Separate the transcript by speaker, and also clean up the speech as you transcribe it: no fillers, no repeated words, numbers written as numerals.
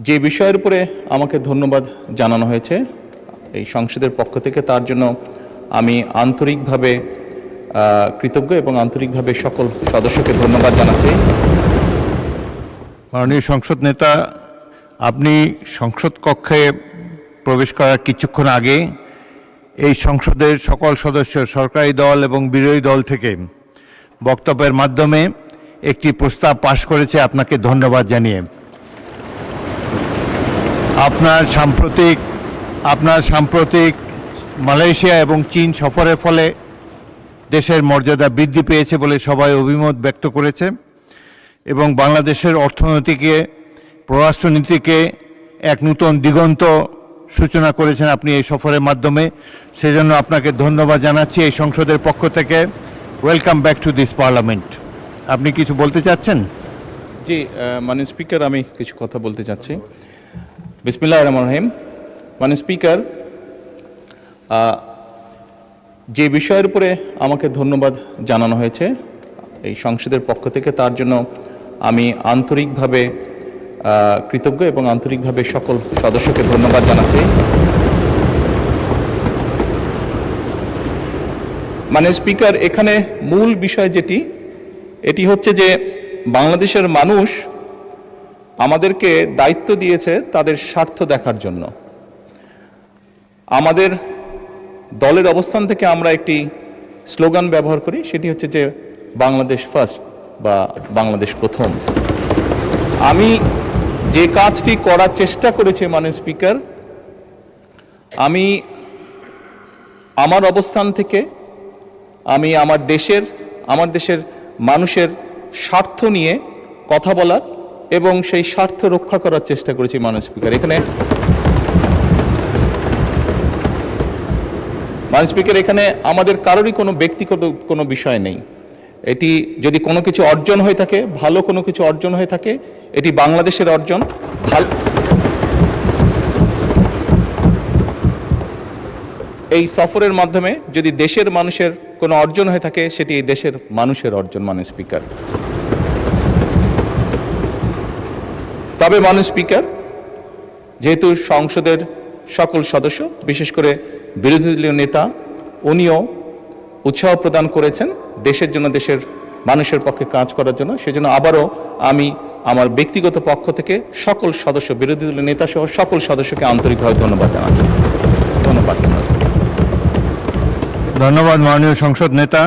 Speaker 1: যে বিষয়ের উপরে আমাকে ধন্যবাদ জানানো হয়েছে এই সংসদের পক্ষ থেকে, তার জন্য আমি আন্তরিকভাবে কৃতজ্ঞ এবং আন্তরিকভাবে সকল সদস্যকে ধন্যবাদ জানাচ্ছি।
Speaker 2: মাননীয় সংসদ নেতা, আপনি সংসদ কক্ষে প্রবেশ করার কিছুক্ষণ আগে এই সংসদের সকল সদস্য, সরকারি দল এবং বিরোধী দল থেকে বক্তব্যের মাধ্যমে একটি প্রস্তাব পাশ করেছে, আপনাকে ধন্যবাদ জানিয়ে। আপনার সাম্প্রতিক মালয়েশিয়া এবং চীন সফরের ফলে দেশের মর্যাদা বৃদ্ধি পেয়েছে বলে সবাই অভিমত ব্যক্ত করেছে এবং বাংলাদেশের অর্থনীতিকে, পররাষ্ট্রনীতিকে এক নূতন দিগন্ত সূচনা করেছেন আপনি এই সফরের মাধ্যমে। সেজন্য আপনাকে ধন্যবাদ জানাচ্ছি এই সংসদের পক্ষ থেকে। Welcome back to this parliament. আপনি কিছু বলতে চাচ্ছেন?
Speaker 1: জি, মাননীয় স্পিকার, আমি কিছু কথা বলতে চাচ্ছি। বিসমিল্লাহির রহমানির রহিম। মাননীয় স্পিকার, যে বিষয়ের উপরে আমাকে ধন্যবাদ জানানো হয়েছে এই সংসদের পক্ষ থেকে, তার জন্য আমি আন্তরিকভাবে কৃতজ্ঞ এবং আন্তরিকভাবে সকল সদস্যকে ধন্যবাদ জানাচ্ছি। মাননীয় স্পিকার, এখানে মূল বিষয় এটি হচ্ছে যে বাংলাদেশের মানুষ আমাদেরকে দায়িত্ব দিয়েছে তাদের স্বার্থ দেখার জন্য। আমাদের দলের অবস্থান থেকে আমরা একটি স্লোগান ব্যবহার করি, সেটি হচ্ছে যে বাংলাদেশ ফার্স্ট বা বাংলাদেশ প্রথম। আমি যে কাজটি করার চেষ্টা করেছি মাননীয় স্পিকার, আমি আমার অবস্থান থেকে আমি আমার দেশের মানুষের স্বার্থ নিয়ে কথা বলার এবং সেই স্বার্থ রক্ষা করার চেষ্টা করেছি মাননীয় স্পিকার। মাননীয় স্পিকার, এখানে আমাদের কারোরই কোনো ব্যক্তিগত কোনো বিষয় নেই। এটি যদি কোনো কিছু অর্জন হয়ে থাকে, ভালো কোনো কিছু অর্জন হয়ে থাকে, এটি বাংলাদেশের অর্জন। এই সফরের মাধ্যমে যদি দেশের মানুষের কোনো অর্জন হয়ে থাকে, সেটি এই দেশের মানুষের অর্জন মাননীয় স্পিকার। তবে মাননীয় স্পিকার, যেহেতু সংসদের সকল সদস্য, বিশেষ করে বিরোধী দলীয় নেতা, উনিও উৎসাহ প্রদান করেছেন দেশের জন্য, দেশের মানুষের পক্ষে কাজ করার জন্য, সেজন্য আবারও আমি আমার ব্যক্তিগত পক্ষ থেকে সকল সদস্য, বিরোধী দলীয় নেতা সহ সকল সদস্যকে আন্তরিকভাবে ধন্যবাদ জানাচ্ছি। ধন্যবাদ।
Speaker 2: ধন্যবাদ মাননীয় সংসদ নেতা।